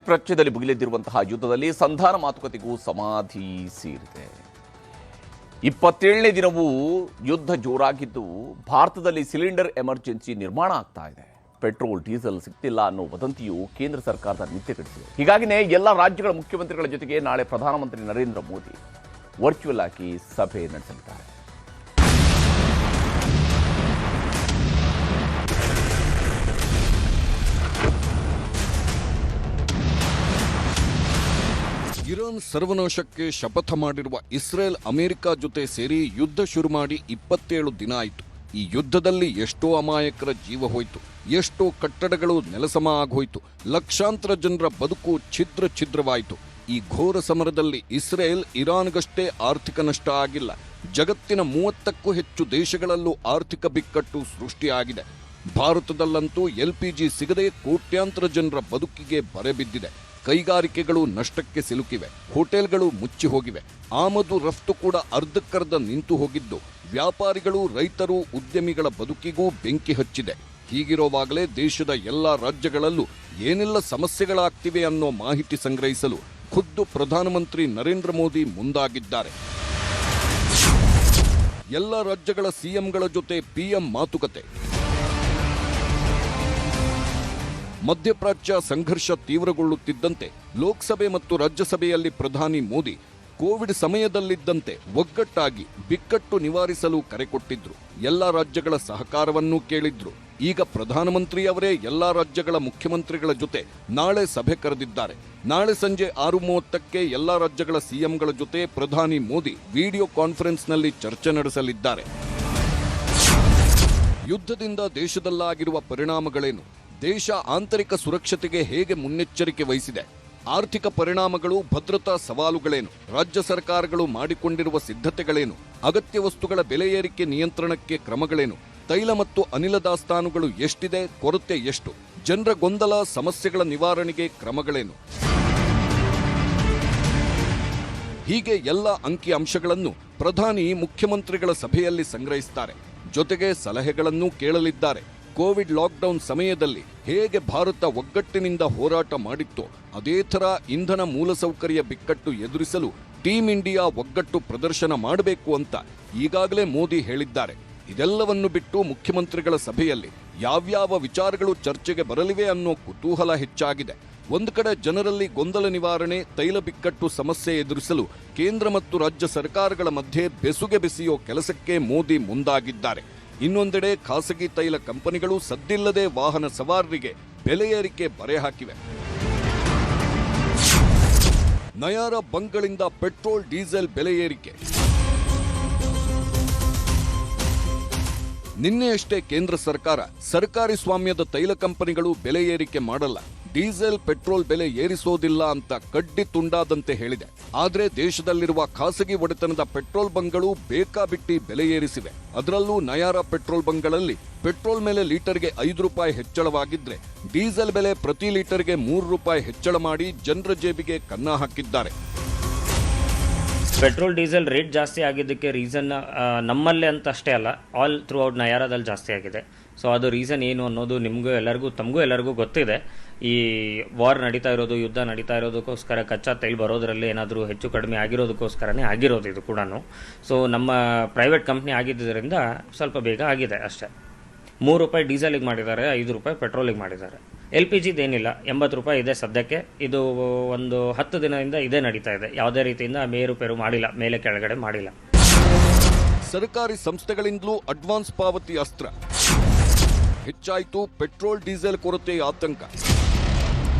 ಮಧ್ಯಪ್ರಾಚ್ಯದಲ್ಲಿ ಭುಗಿಲೆದ್ದಿರುವಂತಹ ಯುದ್ಧದಲ್ಲಿ ಸಂಧಾನ ಮಾತುಕತೆಗೂ ಸಮಾಧಿ ಸೇರಿದೆ. 27ನೇ ದಿನವೂ ಯುದ್ಧ ಜೋರಾಗಿದ್ದು ಭಾರತದಲ್ಲಿ ಸಿಲಿಂಡರ್ ಎಮರ್ಜೆನ್ಸಿ ನಿರ್ಮಾಣ ಆಗ್ತಾ ಇದೆ. ಪೆಟ್ರೋಲ್ ಡೀಸೆಲ್ ಸಿಗ್ತಿಲ್ಲ ಅನ್ನೋ ವದಂತಿಯು ಕೇಂದ್ರ ಸರ್ಕಾರದ ನಿತ್ಯಗಡಿಸಿದೆ. ಹೀಗಾಗಿನೇ ಎಲ್ಲ ರಾಜ್ಯಗಳ ಮುಖ್ಯಮಂತ್ರಿಗಳ ಜೊತೆಗೆ ನಾಳೆ ಪ್ರಧಾನಮಂತ್ರಿ ನರೇಂದ್ರ ಮೋದಿ ವರ್ಚುವಲ್ ಆಗಿ ಸಭೆ ನಡೆಸಲಿದ್ದಾರೆ. ಇರಾನ್ ಸರ್ವನಾಶಕ್ಕೆ ಶಪಥ ಮಾಡಿರುವ ಇಸ್ರೇಲ್ ಅಮೆರಿಕ ಜೊತೆ ಸೇರಿ ಯುದ್ಧ ಶುರು ಮಾಡಿ 27 ದಿನ ಆಯಿತು. ಈ ಯುದ್ಧದಲ್ಲಿ ಎಷ್ಟೋ ಅಮಾಯಕರ ಜೀವ ಹೋಯಿತು, ಎಷ್ಟೋ ಕಟ್ಟಡಗಳು ನೆಲಸಮ ಆಗೋಯ್ತು, ಲಕ್ಷಾಂತರ ಜನರ ಬದುಕು ಛಿದ್ರವಾಯಿತು. ಈ ಘೋರ ಸಮರದಲ್ಲಿ ಇಸ್ರೇಲ್ ಇರಾನ್ಗಷ್ಟೇ ಆರ್ಥಿಕ ನಷ್ಟ ಆಗಿಲ್ಲ, ಜಗತ್ತಿನ 30ಕ್ಕೂ ಹೆಚ್ಚು ದೇಶಗಳಲ್ಲೂ ಆರ್ಥಿಕ ಬಿಕ್ಕಟ್ಟು ಸೃಷ್ಟಿಯಾಗಿದೆ. ಭಾರತದಲ್ಲಂತೂ LPG ಸಿಗದೆ ಕೋಟ್ಯಾಂತರ ಜನರ ಬದುಕಿಗೆ ಬರೆ ಬಿದ್ದಿದೆ. ಕೈಗಾರಿಕೆಗಳು ನಷ್ಟಕ್ಕೆ ಸಿಲುಕಿವೆ, ಹೋಟೆಲ್ಗಳು ಮುಚ್ಚಿ ಹೋಗಿವೆ, ಆಮದು ರಫ್ತು ಕೂಡ ಅರ್ಧಕ್ಕರ್ಧ ನಿಂತು ಹೋಗಿದ್ದು ವ್ಯಾಪಾರಿಗಳು, ರೈತರು, ಉದ್ಯಮಿಗಳ ಬದುಕಿಗೂ ಬೆಂಕಿ ಹಚ್ಚಿದೆ. ಹೀಗಿರುವಾಗಲೇ ದೇಶದ ಎಲ್ಲಾ ರಾಜ್ಯಗಳಲ್ಲೂ ಏನೆಲ್ಲ ಸಮಸ್ಯೆಗಳಾಗ್ತಿವೆ ಅನ್ನೋ ಮಾಹಿತಿ ಸಂಗ್ರಹಿಸಲು ಖುದ್ದು ಪ್ರಧಾನಮಂತ್ರಿ ನರೇಂದ್ರ ಮೋದಿ ಮುಂದಾಗಿದ್ದಾರೆ. ಎಲ್ಲ ರಾಜ್ಯಗಳ ಸಿಎಂಗಳ ಜೊತೆ PM ಮಾತುಕತೆ. ಮಧ್ಯಪ್ರಾಚ್ಯ ಸಂಘರ್ಷ ತೀವ್ರಗೊಳ್ಳುತ್ತಿದ್ದಂತೆ ಲೋಕಸಭೆ ಮತ್ತು ರಾಜ್ಯಸಭೆಯಲ್ಲಿ ಪ್ರಧಾನಿ ಮೋದಿ ಕೋವಿಡ್ ಸಮಯದಲ್ಲಿದ್ದಂತೆ ಒಗ್ಗಟ್ಟಾಗಿ ಬಿಕ್ಕಟ್ಟು ನಿವಾರಿಸಲು ಕರೆ ಕೊಟ್ಟಿದ್ರು. ಎಲ್ಲ ರಾಜ್ಯಗಳ ಸಹಕಾರವನ್ನೂ ಕೇಳಿದ್ರು. ಈಗ ಪ್ರಧಾನಮಂತ್ರಿ ಅವರೇ ಎಲ್ಲ ರಾಜ್ಯಗಳ ಮುಖ್ಯಮಂತ್ರಿಗಳ ಜೊತೆ ನಾಳೆ ಸಭೆ ಕರೆದಿದ್ದಾರೆ. ನಾಳೆ ಸಂಜೆ 6:30ಕ್ಕೆ ಎಲ್ಲ ರಾಜ್ಯಗಳ ಸಿಎಂಗಳ ಜೊತೆ ಪ್ರಧಾನಿ ಮೋದಿ ವಿಡಿಯೋ ಕಾನ್ಫರೆನ್ಸ್ನಲ್ಲಿ ಚರ್ಚೆ ನಡೆಸಲಿದ್ದಾರೆ. ಯುದ್ಧದಿಂದ ದೇಶದಲ್ಲಾಗಿರುವ ಪರಿಣಾಮಗಳೇನು? ದೇಶ ಆಂತರಿಕ ಸುರಕ್ಷತೆಗೆ ಹೇಗೆ ಮುನ್ನೆಚ್ಚರಿಕೆ ವಹಿಸಿದೆ? ಆರ್ಥಿಕ ಪರಿಣಾಮಗಳು, ಭದ್ರತಾ ಸವಾಲುಗಳೇನು? ರಾಜ್ಯ ಸರ್ಕಾರಗಳು ಮಾಡಿಕೊಂಡಿರುವ ಸಿದ್ಧತೆಗಳೇನು? ಅಗತ್ಯ ವಸ್ತುಗಳ ಬೆಲೆ ಏರಿಕೆ ನಿಯಂತ್ರಣಕ್ಕೆ ಕ್ರಮಗಳೇನು? ತೈಲ ಮತ್ತು ಅನಿಲ ದಾಸ್ತಾನುಗಳು ಎಷ್ಟಿದೆ, ಕೊರತೆ ಎಷ್ಟು? ಜನರ ಗೊಂದಲ, ಸಮಸ್ಯೆಗಳ ನಿವಾರಣೆಗೆ ಕ್ರಮಗಳೇನು? ಹೀಗೆ ಎಲ್ಲ ಅಂಕಿ ಅಂಶಗಳನ್ನು ಪ್ರಧಾನಿ ಮುಖ್ಯಮಂತ್ರಿಗಳ ಸಭೆಯಲ್ಲಿ ಸಂಗ್ರಹಿಸುತ್ತಾರೆ. ಜೊತೆಗೆ ಸಲಹೆಗಳನ್ನು ಕೇಳಲಿದ್ದಾರೆ. ಕೋವಿಡ್ ಲಾಕ್ಡೌನ್ ಸಮಯದಲ್ಲಿ ಹೇಗೆ ಭಾರತ ಒಗ್ಗಟ್ಟಿನಿಂದ ಹೋರಾಟ ಮಾಡಿತ್ತೋ ಅದೇ ಥರ ಇಂಧನ ಮೂಲಸೌಕರ್ಯ ಬಿಕ್ಕಟ್ಟು ಎದುರಿಸಲು ಟೀಮ್ ಇಂಡಿಯಾ ಒಗ್ಗಟ್ಟು ಪ್ರದರ್ಶನ ಮಾಡಬೇಕು ಅಂತ ಈಗಾಗಲೇ ಮೋದಿ ಹೇಳಿದ್ದಾರೆ. ಇದೆಲ್ಲವನ್ನು ಬಿಟ್ಟು ಮುಖ್ಯಮಂತ್ರಿಗಳ ಸಭೆಯಲ್ಲಿ ಯಾವ್ಯಾವ ವಿಚಾರಗಳು ಚರ್ಚೆಗೆ ಬರಲಿವೆ ಅನ್ನೋ ಕುತೂಹಲ ಹೆಚ್ಚಾಗಿದೆ. ಒಂದು ಕಡೆ ಜನರಲ್ಲಿ ಗೊಂದಲ ನಿವಾರಣೆ, ತೈಲ ಬಿಕ್ಕಟ್ಟು ಸಮಸ್ಯೆ ಎದುರಿಸಲು ಕೇಂದ್ರ ಮತ್ತು ರಾಜ್ಯ ಸರ್ಕಾರಗಳ ಮಧ್ಯೆ ಬೆಸುಗೆ ಬೆಸೆಯೋ ಕೆಲಸಕ್ಕೆ ಮೋದಿ ಮುಂದಾಗಿದ್ದಾರೆ. ಇನ್ನೊಂದೆಡೆ ಖಾಸಗಿ ತೈಲ ಕಂಪನಿಗಳು ಸದ್ದಿಲ್ಲದೆ ವಾಹನ ಸವಾರರಿಗೆ ಬೆಲೆ ಏರಿಕೆ ಬರೆ ಹಾಕಿವೆ. ನಯಾರ ಬಂಕ್ಗಳಿಂದ ಪೆಟ್ರೋಲ್ ಡೀಸೆಲ್ ಬೆಲೆ ಏರಿಕೆ. ನಿನ್ನೆಯಷ್ಟೇ ಕೇಂದ್ರ ಸರ್ಕಾರ ಸರ್ಕಾರಿ ಸ್ವಾಮ್ಯದ ತೈಲ ಕಂಪನಿಗಳು ಬೆಲೆ ಏರಿಕೆ ಮಾಡಲ್ಲ, ಡೀಸೆಲ್ ಪೆಟ್ರೋಲ್ ಬೆಲೆ ಏರಿಸೋದಿಲ್ಲ ಅಂತ ಕಡ್ಡಿ ತುಂಡಾದಂತೆ ಹೇಳಿದೆ. ಆದರೆ ದೇಶದಲ್ಲಿರುವ ಖಾಸಗಿ ಒಡೆತನದ ಪೆಟ್ರೋಲ್ ಬಂಕ್ಗಳು ಬೇಕಾಬಿಟ್ಟಿ ಬೆಲೆ ಏರಿಸಿವೆ. ಅದರಲ್ಲೂ ನಯಾರ ಪೆಟ್ರೋಲ್ ಬಂಕ್ಗಳಲ್ಲಿ ಪೆಟ್ರೋಲ್ ಮೇಲೆ ಲೀಟರ್ಗೆ 5 ರೂಪಾಯಿ ಹೆಚ್ಚಳವಾಗಿದ್ರೆ ಡೀಸೆಲ್ ಬೆಲೆ ಪ್ರತಿ ಲೀಟರ್ಗೆ 3 ರೂಪಾಯಿ ಹೆಚ್ಚಳ ಮಾಡಿ ಜನರ ಜೇಬಿಗೆ ಕನ್ನ ಹಾಕಿದ್ದಾರೆ. ಪೆಟ್ರೋಲ್ ಡೀಸೆಲ್ ರೇಟ್ ಜಾಸ್ತಿ ಆಗಿದ್ದಕ್ಕೆ ರೀಸನ್ ನಮ್ಮಲ್ಲೇ ಅಂತ ಅಷ್ಟೇ ಅಲ್ಲ, ಆಲ್ ಥ್ರೂ ಔಟ್ ನಯಾರದಲ್ಲಿ ಜಾಸ್ತಿ ಆಗಿದೆ. ಸೊ ಅದು ರೀಸನ್ ಏನು ಅನ್ನೋದು ತಮಗೂ ಎಲ್ಲರಿಗೂ ಗೊತ್ತಿದೆ. ಈ ವಾರ್ ನಡೀತಾ ಇರೋದು, ಯುದ್ಧ ನಡೀತಾ ಇರೋದಕ್ಕೋಸ್ಕರ ಕಚ್ಚಾ ತೈಲ ಬರೋದರಲ್ಲಿ ಏನಾದರೂ ಹೆಚ್ಚು ಕಡಿಮೆ ಆಗಿರೋದಕ್ಕೋಸ್ಕರನೇ ಆಗಿರೋದು ಇದು ಕೂಡ. ಸೊ ನಮ್ಮ ಪ್ರೈವೇಟ್ ಕಂಪ್ನಿ ಆಗಿದ್ದರಿಂದ ಸ್ವಲ್ಪ ಬೇಗ ಆಗಿದೆ ಅಷ್ಟೇ. 3 ರೂಪಾಯಿ ಡೀಸೆಲಿಗೆ ಮಾಡಿದ್ದಾರೆ, 5 ರೂಪಾಯಿ ಪೆಟ್ರೋಲಿಗೆ ಮಾಡಿದ್ದಾರೆ. LPGದೇನಿಲ್ಲ, 80 ರೂಪಾಯಿ ಇದೆ ಸದ್ಯಕ್ಕೆ. ಇದು ಒಂದು 10 ದಿನದಿಂದ ಇದೇ ನಡೀತಾ ಇದೆ. ಯಾವುದೇ ರೀತಿಯಿಂದ ಮೇರುಪೇರು ಮಾಡಿಲ್ಲ, ಮೇಲೆ ಕೆಳಗಡೆ ಮಾಡಿಲ್ಲ. ಸರ್ಕಾರಿ ಸಂಸ್ಥೆಗಳಿಂದಲೂ ಅಡ್ವಾನ್ಸ್ ಪಾವತಿ ಅಸ್ತ್ರ ಹೆಚ್ಚಾಯಿತು. ಪೆಟ್ರೋಲ್ ಡೀಸೆಲ್ ಕೊರತೆ ಆತಂಕ.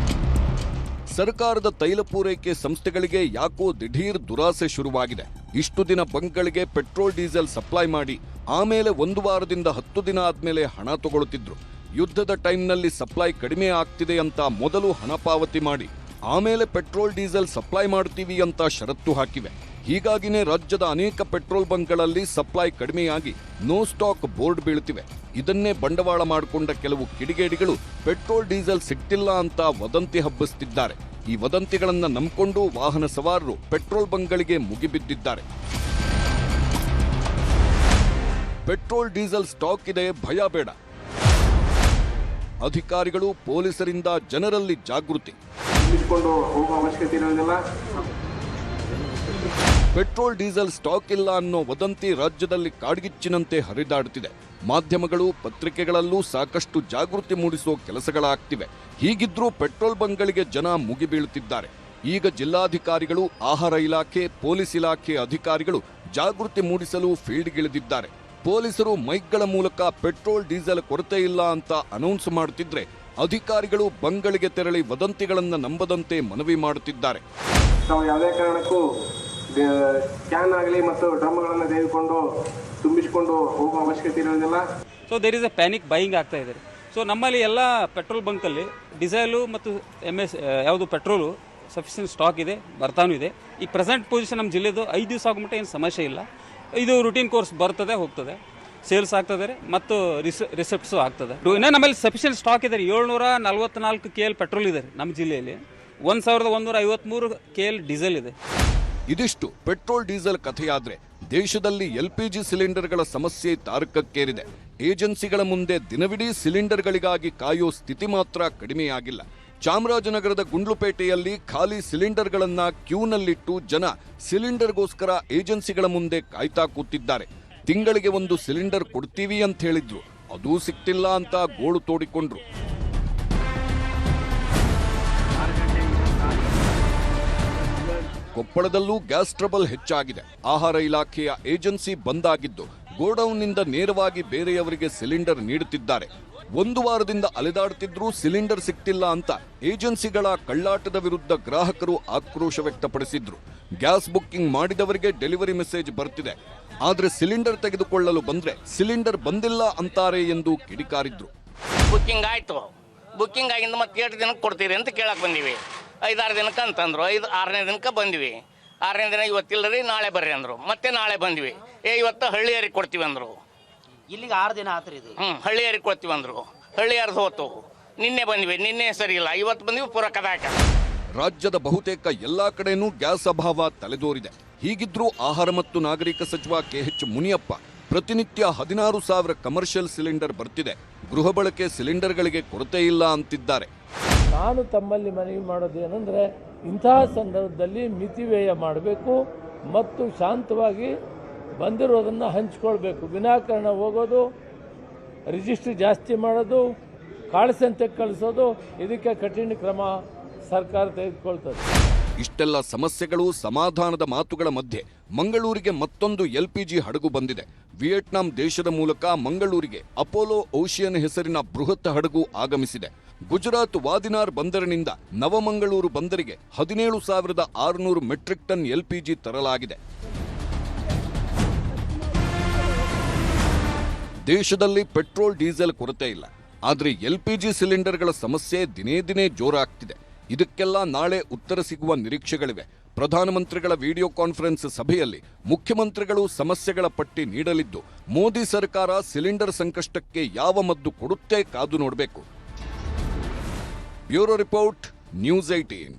ಸರ್ಕಾರದ ತೈಲ ಪೂರೈಕೆ ಸಂಸ್ಥೆಗಳಿಗೆ ಯಾಕೋ ದಿಢೀರ್ ದುರಾಸೆ ಶುರುವಾಗಿದೆ. ಇಷ್ಟು ದಿನ ಬಂಕ್ಗಳಿಗೆ ಪೆಟ್ರೋಲ್ ಡೀಸೆಲ್ ಸಪ್ಲೈ ಮಾಡಿ ಆಮೇಲೆ 1 ವಾರದಿಂದ 10 ದಿನ ಆದ್ಮೇಲೆ ಹಣ ತಗೊಳ್ತಿದ್ರು. ಯುದ್ಧದ ಟೈಮ್ನಲ್ಲಿ ಸಪ್ಲೈ ಕಡಿಮೆ ಆಗ್ತಿದೆ ಅಂತ ಮೊದಲು ಹಣ ಪಾವತಿ ಮಾಡಿ ಆಮೇಲೆ ಪೆಟ್ರೋಲ್ ಡೀಸೆಲ್ ಸಪ್ಲೈ ಮಾಡ್ತೀವಿ ಅಂತ ಷರತ್ತು ಹಾಕಿವೆ. ಹೀಗಾಗಿನೇ ರಾಜ್ಯದ ಅನೇಕ ಪೆಟ್ರೋಲ್ ಬಂಕ್ಗಳಲ್ಲಿ ಸಪ್ಲೈ ಕಡಿಮೆಯಾಗಿ ನೋ ಸ್ಟಾಕ್ ಬೋರ್ಡ್ ಬೀಳ್ತಿವೆ. ಇದನ್ನೇ ಬಂಡವಾಳ ಮಾಡಿಕೊಂಡ ಕೆಲವು ಕಿಡಿಗೇಡಿಗಳು ಪೆಟ್ರೋಲ್ ಡೀಸೆಲ್ ಸಿಗ್ತಿಲ್ಲ ಅಂತ ವದಂತಿ ಹಬ್ಬಿಸುತ್ತಿದ್ದಾರೆ. ಈ ವದಂತಿಗಳನ್ನ ನಂಬಿಕೊಂಡು ವಾಹನ ಸವಾರರು ಪೆಟ್ರೋಲ್ ಬಂಕ್ಗಳಿಗೆ ಮುಗಿಬಿದ್ದಿದ್ದಾರೆ. ಪೆಟ್ರೋಲ್ ಡೀಸೆಲ್ ಸ್ಟಾಕ್ ಇದೆ, ಭಯ ಬೇಡ. ಅಧಿಕಾರಿಗಳು ಪೊಲೀಸರಿಂದ ಜನರಲ್ಲಿ ಜಾಗೃತಿ. ಹೋಗುವ ಅವಶ್ಯಕತೆ ಇರೋದಿಲ್ಲ. ಪೆಟ್ರೋಲ್ ಡೀಸೆಲ್ ಸ್ಟಾಕ್ ಇಲ್ಲ ಅನ್ನೋ ವದಂತಿ ರಾಜ್ಯದಲ್ಲಿ ಕಾಡ್ಗಿಚ್ಚಿನಂತೆ ಹರಿದಾಡುತ್ತಿದೆ. ಮಾಧ್ಯಮಗಳು ಪತ್ರಿಕೆಗಳಲ್ಲೂ ಸಾಕಷ್ಟು ಜಾಗೃತಿ ಮೂಡಿಸೋ ಕೆಲಸಗಳಾಗ್ತಿವೆ. ಹೀಗಿದ್ರೂ ಪೆಟ್ರೋಲ್ ಬಂಕ್ಗಳಿಗೆ ಜನ ಮುಗಿಬೀಳುತ್ತಿದ್ದಾರೆ. ಈಗ ಜಿಲ್ಲಾಧಿಕಾರಿಗಳು, ಆಹಾರ ಇಲಾಖೆ, ಪೊಲೀಸ್ ಇಲಾಖೆ ಅಧಿಕಾರಿಗಳು ಜಾಗೃತಿ ಮೂಡಿಸಲು ಫೀಲ್ಡ್ಗಿಳಿದಿದ್ದಾರೆ. ಪೊಲೀಸರು ಮೈಕ್ಗಳ ಮೂಲಕ ಪೆಟ್ರೋಲ್ ಡೀಸೆಲ್ ಕೊರತೆ ಇಲ್ಲ ಅಂತ ಅನೌನ್ಸ್ ಮಾಡುತ್ತಿದ್ರೆ, ಅಧಿಕಾರಿಗಳು ಬಂಕ್ಗಳಿಗೆ ತೆರಳಿ ವದಂತಿಗಳನ್ನು ನಂಬದಂತೆ ಮನವಿ ಮಾಡುತ್ತಿದ್ದಾರೆ. ನಾವು ಯಾವುದೇ ಕಾರಣಕ್ಕೂ ಕ್ಯಾನ್ ಆಗಲಿ ಮತ್ತು ಡ್ರಮ್ಗಳನ್ನು ತೆಗೆದುಕೊಂಡು ತುಂಬಿಸಿಕೊಂಡು ಹೋಗುವ ಅವಶ್ಯಕತೆ ಇರೋದಿಲ್ಲ. So there is a panic buying ಆಗ್ತಾ ಇದೆ. ಸೊ ನಮ್ಮಲ್ಲಿ ಎಲ್ಲ ಪೆಟ್ರೋಲ್ ಬಂಕಲ್ಲಿ ಡೀಸೆಲು ಮತ್ತು ಯಾವುದು ಪೆಟ್ರೋಲು ಸಫಿಷಿಯೆಂಟ್ ಸ್ಟಾಕ್ ಇದೆ, ಬರ್ತಾನೂ ಇದೆ. ಈ ಪ್ರೆಸೆಂಟ್ ಪೊಸಿಷನ್ ನಮ್ಮ ಜಿಲ್ಲೆದು 5 ದಿವಸ ಆಗುಮಟ್ಟ ಏನು ಸಮಸ್ಯೆ ಇಲ್ಲ. ಇದು ರುಟೀನ್ ಕೋರ್ಸ್ ಬರ್ತದೆ, ಹೋಗ್ತದೆ, ಸೇಲ್ಸ್ ಆಗ್ತದೆ ಮತ್ತು ರಿಸೆಪ್ಟ್ಸು ಆಗ್ತದೆ. ಇನ್ನೂ ನಮ್ಮಲ್ಲಿ ಸಫಿಷಿಯೆಂಟ್ ಸ್ಟಾಕ್ ಇದೆ. 744 KL ಪೆಟ್ರೋಲ್ ಇದೆ ನಮ್ಮ ಜಿಲ್ಲೆಯಲ್ಲಿ. 1153 KL ಡೀಸೆಲ್ ಇದೆ. ಇದಿಷ್ಟು ಪೆಟ್ರೋಲ್ ಡೀಸೆಲ್ ಕಥೆಯಾದ್ರೆ, ದೇಶದಲ್ಲಿ LPG ಸಿಲಿಂಡರ್ಗಳ ಸಮಸ್ಯೆ ತಾರಕಕ್ಕೇರಿದೆ. ಏಜೆನ್ಸಿಗಳ ಮುಂದೆ ದಿನವಿಡೀ ಸಿಲಿಂಡರ್ಗಳಿಗಾಗಿ ಕಾಯೋ ಸ್ಥಿತಿ ಮಾತ್ರ ಕಡಿಮೆಯಾಗಿಲ್ಲ. ಚಾಮರಾಜನಗರದ ಗುಂಡ್ಲುಪೇಟೆಯಲ್ಲಿ ಖಾಲಿ ಸಿಲಿಂಡರ್ಗಳನ್ನ ಕ್ಯೂನಲ್ಲಿಟ್ಟು ಜನ ಸಿಲಿಂಡರ್ಗೋಸ್ಕರ ಏಜೆನ್ಸಿಗಳ ಮುಂದೆ ಕಾಯ್ತಾ ಕೂತಿದ್ದಾರೆ. ತಿಂಗಳಿಗೆ 1 ಸಿಲಿಂಡರ್ ಕೊಡ್ತೀವಿ ಅಂತ ಹೇಳಿದ್ರು, ಅದೂ ಸಿಕ್ತಿಲ್ಲ ಅಂತ ಗೋಳು ತೋಡಿಕೊಂಡ್ರು. ಕೊಪ್ಪಳದಲ್ಲೂ ಗ್ಯಾಸ್ ಟ್ರಬಲ್ ಹೆಚ್ಚಾಗಿದೆ. ಆಹಾರ ಇಲಾಖೆಯ ಏಜೆನ್ಸಿ ಬಂದ್ ಆಗಿದ್ದು, ಗೋಡೌನ್ನಿಂದ ನೇರವಾಗಿ ಬೇರೆಯವರಿಗೆ ಸಿಲಿಂಡರ್ ನೀಡುತ್ತಿದ್ದಾರೆ. 1 ವಾರದಿಂದ ಅಲೆದಾಡುತ್ತಿದ್ರೂ ಸಿಲಿಂಡರ್ ಸಿಕ್ತಿಲ್ಲ ಅಂತ ಏಜೆನ್ಸಿಗಳ ಕಳ್ಳಾಟದ ವಿರುದ್ಧ ಗ್ರಾಹಕರು ಆಕ್ರೋಶ ವ್ಯಕ್ತಪಡಿಸಿದ್ರು. ಗ್ಯಾಸ್ ಬುಕ್ಕಿಂಗ್ ಮಾಡಿದವರಿಗೆ ಡೆಲಿವರಿ ಮೆಸೇಜ್ ಬರ್ತಿದೆ, ಆದ್ರೆ ಸಿಲಿಂಡರ್ ತೆಗೆದುಕೊಳ್ಳಲು ಬಂದ್ರೆ ಸಿಲಿಂಡರ್ ಬಂದಿಲ್ಲ ಅಂತಾರೆ ಎಂದು ಕಿಡಿಕಾರಿದ್ರು. ಬುಕ್ಕಿಂಗ್ ಆಯ್ತು, ಬುಕ್ಕಿಂಗ್ ಆಗಿಂದ ಮತ್ತೆ 8 ದಿನಕ್ಕೆ ಕೊಡ್ತೀರಿ ಅಂತ ಕೇಳಕ್ ಬಂದಿವಿ. 5-6 ದಿನಕ್ಕೆ ಅಂತಂದ್ರು. 6ನೇ ದಿನಕ್ಕೆ ಬಂದಿವಿ. 6ನೇ ದಿನ ಇವತ್ತಿಲ್ಲರಿ, ನಾಳೆ ಬರ್ರಿ ಅಂದ್ರು. ಮತ್ತೆ ನಾಳೆ ಬಂದ್ವಿ. ಇವತ್ತು ಹಳ್ಳಿಯರಿಗೆ ಕೊಡ್ತೀವಿ ಅಂದ್ರು. ಇಲ್ಲಿಗೆ 6 ದಿನ ಆತ್ರಿ ಇದು. ಹಳ್ಳಿಯರಿಗೆ ಕೊಡ್ತೀವಿ ಅಂದ್ರು. ಹಳ್ಳಿಯರ್ದು ಹೋತು. ನಿನ್ನೆ ಬಂದ್ವಿ, ನಿನ್ನೆ ಸರಿ ಇಲ್ಲ, ಇವತ್ತು ಬಂದ್ವಿ ಪೂರ ಕದಾಕ. ರಾಜ್ಯದ ಬಹುತೇಕ ಎಲ್ಲಾ ಕಡೆನೂ ಗ್ಯಾಸ್ ಅಭಾವ ತಲೆದೋರಿದೆ. ಹೀಗಿದ್ರೂ ಆಹಾರ ಮತ್ತು ನಾಗರಿಕ ಸಚಿವ KH ಮುನಿಯಪ್ಪ ಪ್ರತಿನಿತ್ಯ 16,000 ಕಮರ್ಷಿಯಲ್ ಸಿಲಿಂಡರ್ ಬರ್ತಿದೆ, ಗೃಹ ಬಳಕೆ ಸಿಲಿಂಡರ್ಗಳಿಗೆ ಕೊರತೆ ಇಲ್ಲ ಅಂತಿದ್ದಾರೆ. ನಾನು ತಮ್ಮಲ್ಲಿ ಮನವಿ ಮಾಡೋದೇನೆಂದರೆ, ಇಂತಹ ಸಂದರ್ಭದಲ್ಲಿ ಮಿತಿವ್ಯಯ ಮಾಡಬೇಕು ಮತ್ತು ಶಾಂತವಾಗಿ ಬಂದಿರೋದನ್ನು ಹಂಚ್ಕೊಳ್ಬೇಕು. ವಿನಾಕಾರಣ ಹೋಗೋದು, ರಿಜಿಸ್ಟ್ರಿ ಜಾಸ್ತಿ ಮಾಡೋದು, ಕಾಳಸಂತೆ ಕಳಿಸೋದು, ಇದಕ್ಕೆ ಕಠಿಣ ಕ್ರಮ ಸರ್ಕಾರ ತೆಗೆದುಕೊಳ್ತದೆ. ಇಷ್ಟೆಲ್ಲ ಸಮಸ್ಯೆಗಳು, ಸಮಾಧಾನದ ಮಾತುಗಳ ಮಧ್ಯೆ ಮಂಗಳೂರಿಗೆ ಮತ್ತೊಂದು LPG ಹಡಗು ಬಂದಿದೆ. ವಿಯೆಟ್ನಾಂ ದೇಶದ ಮೂಲಕ ಮಂಗಳೂರಿಗೆ ಅಪೋಲೋ ಓಷಿಯನ್ ಹೆಸರಿನ ಬೃಹತ್ ಹಡಗು ಆಗಮಿಸಿದೆ. ಗುಜರಾತ್ ವಾದಿನಾರ್ ಬಂದರಿನಿಂದ ನವಮಂಗಳೂರು ಬಂದರಿಗೆ 17,600 ಮೆಟ್ರಿಕ್ ಟನ್ LPG ತರಲಾಗಿದೆ. ದೇಶದಲ್ಲಿ ಪೆಟ್ರೋಲ್ ಡೀಸೆಲ್ ಕೊರತೆ ಇಲ್ಲ, ಆದರೆ LPG ಸಿಲಿಂಡರ್ಗಳ ಸಮಸ್ಯೆ ದಿನೇ ದಿನೇ ಜೋರಾಗ್ತಿದೆ. ಇದಕ್ಕೆಲ್ಲ ನಾಳೆ ಉತ್ತರ ಸಿಗುವ ನಿರೀಕ್ಷೆಗಳಿವೆ. ಪ್ರಧಾನಮಂತ್ರಿಗಳ ವಿಡಿಯೋ ಕಾನ್ಫರೆನ್ಸ್ ಸಭೆಯಲ್ಲಿ ಮುಖ್ಯಮಂತ್ರಿಗಳು ಸಮಸ್ಯೆಗಳ ಪಟ್ಟಿ ನೀಡಲಿದ್ದು, ಮೋದಿ ಸರ್ಕಾರ ಸಿಲಿಂಡರ್ ಸಂಕಷ್ಟಕ್ಕೆ ಯಾವ ಮದ್ದು ಕೊಡುತ್ತೆ ಕಾದು ನೋಡಬೇಕು. Bureau report, news 18.